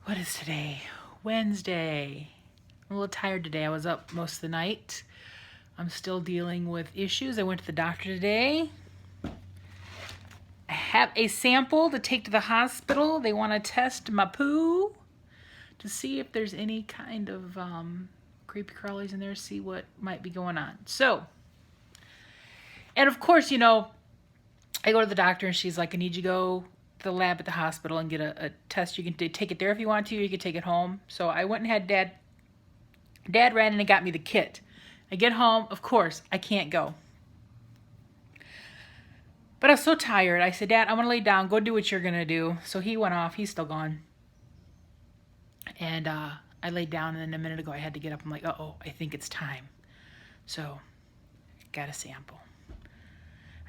What is today? Wednesday. I'm a little tired today. I was up most of the night. I'm still dealing with issues. I went to the doctor today. I have a sample to take to the hospital. They want to test my poo to see if there's any kind of creepy crawlies in there, see what might be going on. So, and of course, I go to the doctor and she's like, I need you to go to the lab at the hospital and get a test. You can take it there if you want to, or you can take it home. So I went and had Dad ran in and got me the kit. I get home, of course, I can't go. But I was so tired. I said, Dad, I'm going to lay down. Go do what you're going to do. So he went off. He's still gone. And I laid down, and then a minute ago I had to get up. I'm like, uh-oh, I think it's time. So, got a sample.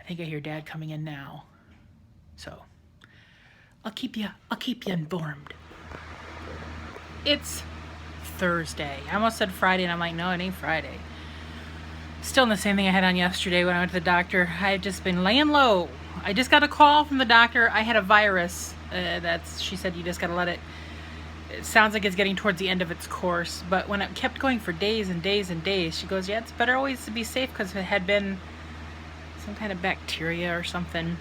I think I hear Dad coming in now. So, I'll keep you informed. It's Thursday. I almost said Friday, and I'm like, no, it ain't Friday. Still in the same thing I had on yesterday when I went to the doctor. I had just been laying low. I just got a call from the doctor. I had a virus. She said you just got to let it. It sounds like it's getting towards the end of its course. But when it kept going for days and days and days, she goes, yeah, it's better always to be safe because if it had been some kind of bacteria or something,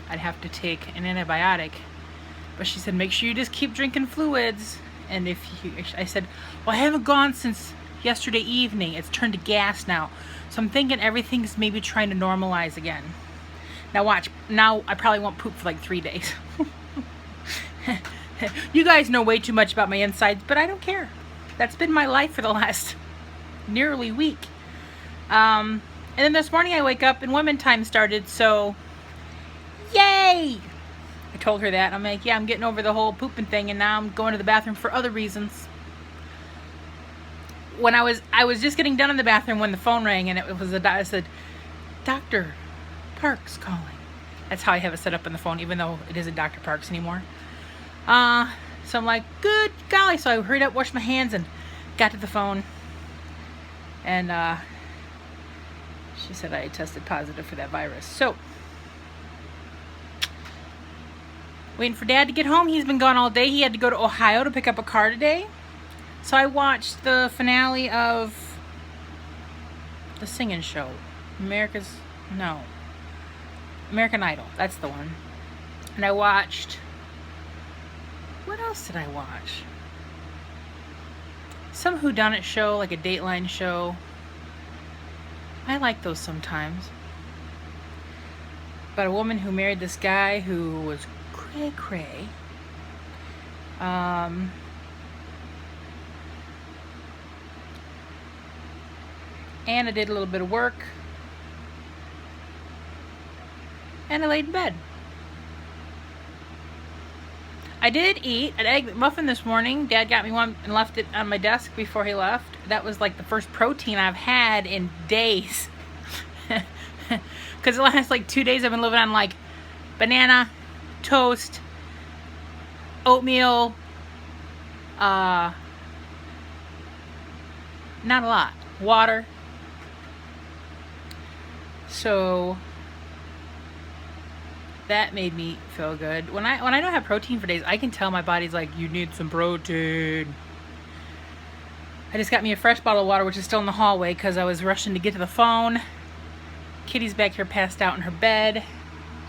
I'd have to take an antibiotic. But she said, make sure you just keep drinking fluids. And I said, well, I haven't gone since yesterday evening. It's turned to gas now. So I'm thinking everything's maybe trying to normalize again. Now watch. Now I probably won't poop for like 3 days. You guys know way too much about my insides, but I don't care. That's been my life for the last nearly week. And then this morning I wake up and women time started, so yay! I told her that. I'm like, yeah, I'm getting over the whole pooping thing, and now I'm going to the bathroom for other reasons. When I was just getting done in the bathroom when the phone rang, and I said, Dr. Parks calling. That's how I have it set up in the phone, even though it isn't Dr. Parks anymore. So I'm like, good golly. So I hurried up, washed my hands, and got to the phone. And she said I tested positive for that virus. So, waiting for Dad to get home. He's been gone all day. He had to go to Ohio to pick up a car today. So I watched the finale of the singing show. American Idol. That's the one. And I watched... What else did I watch? Some whodunit show, like a Dateline show. I like those sometimes. But a woman who married this guy who was cray-cray. And I did a little bit of work. And I laid in bed. I did eat an egg McMuffin this morning. Dad got me one and left it on my desk before he left. That was like the first protein I've had in days. Because the last like 2 days I've been living on like banana, toast, oatmeal, not a lot, water. So that made me feel good. When I don't have protein for days, I can tell my body's like, you need some protein. I just got me a fresh bottle of water, which is still in the hallway because I was rushing to get to the phone. Kitty's back here passed out in her bed.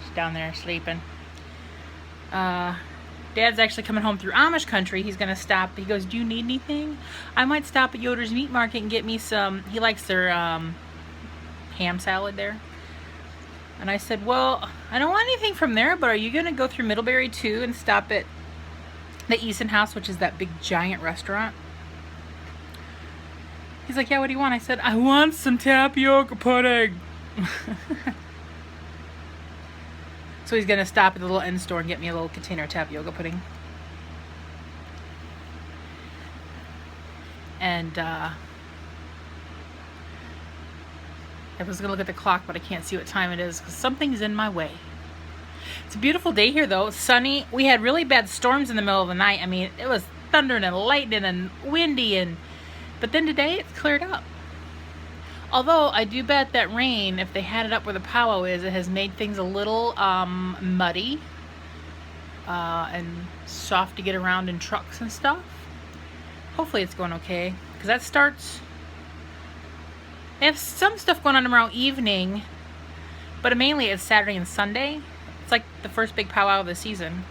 She's down there sleeping. Dad's actually coming home through Amish country. He's going to stop. He goes, do you need anything? I might stop at Yoder's Meat Market and get me some. He likes their ham salad there. And I said, well, I don't want anything from there, but are you going to go through Middlebury too and stop at the Easton House, which is that big giant restaurant? He's like, yeah, what do you want? I said, I want some tapioca pudding. So he's going to stop at the little end store and get me a little container of tapioca pudding. And I was going to look at the clock, but I can't see what time it is because something's in my way. It's a beautiful day here, though. It's sunny. We had really bad storms in the middle of the night. I mean, it was thundering and lightning and windy, but then today it's cleared up. Although I do bet that rain, if they had it up where the powwow is, it has made things a little muddy. and soft to get around in trucks and stuff. Hopefully it's going okay, because that starts, they have some stuff going on tomorrow evening, but mainly it's Saturday and Sunday. It's like the first big powwow of the season,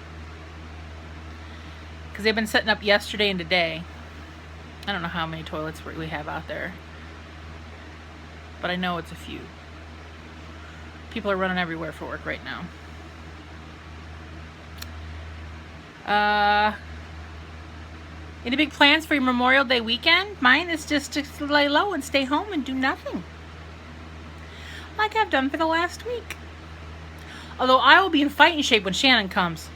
because they've been setting up yesterday and today. I don't know how many toilets we have out there, but I know it's a few. People are running everywhere for work right now. Any big plans for your Memorial Day weekend? Mine is just to lay low and stay home and do nothing, like I've done for the last week. Although I will be in fighting shape when Shannon comes.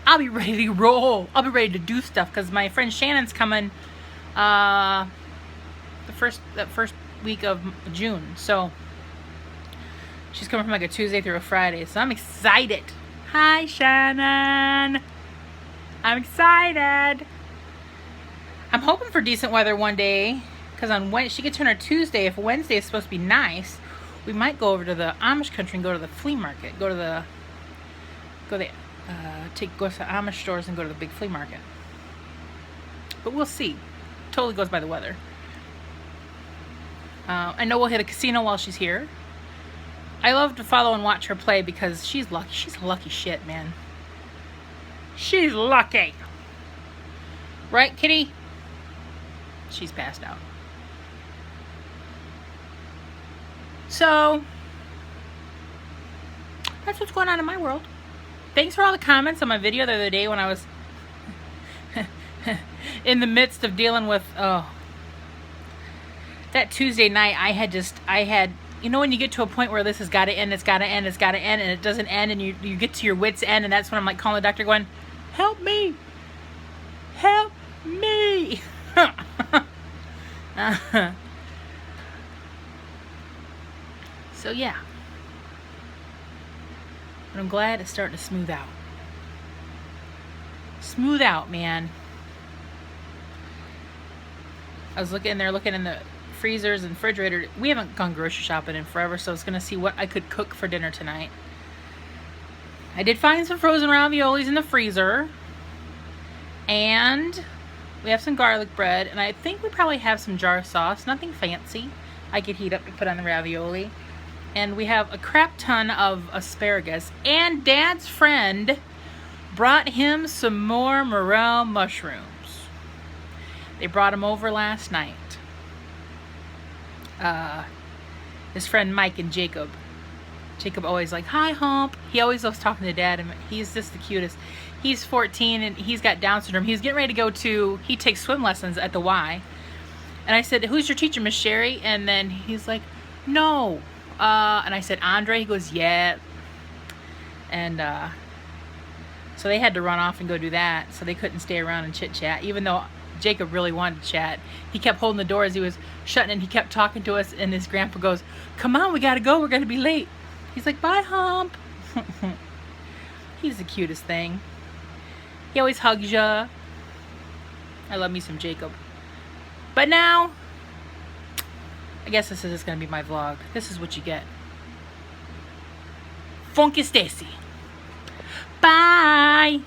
I'll be ready to roll. I'll be ready to do stuff, because my friend Shannon's coming that first week of June. So she's coming from like a Tuesday through a Friday. So I'm excited. Hi, Shannon. I'm excited. I'm hoping for decent weather one day, because on Wednesday she gets her on her Tuesday. If Wednesday is supposed to be nice, we might go over to the Amish country and go to the flea market. Go to the Amish stores and go to the big flea market. But we'll see. Totally goes by the weather. I know we'll hit a casino while she's here. I love to follow and watch her play, because she's lucky. She's a lucky shit, man. She's lucky. Right, kitty? She's passed out. So that's what's going on in my world. Thanks for all the comments on my video the other day when I was in the midst of dealing with that Tuesday night. I had you know when you get to a point where this has got to end, it's got to end, and it doesn't end, and you get to your wit's end, and that's when I'm like calling the doctor going, help me, help me. So yeah, but I'm glad it's starting to smooth out. Smooth out, man. I was looking in the freezers and refrigerator. We haven't gone grocery shopping in forever, so I was gonna see what I could cook for dinner tonight. I did find some frozen raviolis in the freezer, and we have some garlic bread, and I think we probably have some jar sauce. Nothing fancy. I could heat up to put on the ravioli. And we have a crap ton of asparagus. And Dad's friend brought him some more morel mushrooms. They brought them over last night. His friend Mike and Jacob. Jacob always like, hi, Hump. He always loves talking to Dad, and he's just the cutest. He's 14, and he's got Down syndrome. He's getting ready to he takes swim lessons at the Y. And I said, who's your teacher, Miss Sherry? And then he's like, no. And I said, Andre? He goes, yeah. And so they had to run off and go do that, so they couldn't stay around and chit-chat, even though Jacob really wanted to chat. He kept holding the door as he was shutting, and he kept talking to us, and his grandpa goes, come on, we gotta go, we're gonna be late. He's like, bye, Hump. He's the cutest thing. He always hugs ya. I love me some Jacob. But now, I guess this is gonna be my vlog. This is what you get. Funky Stacy. Bye.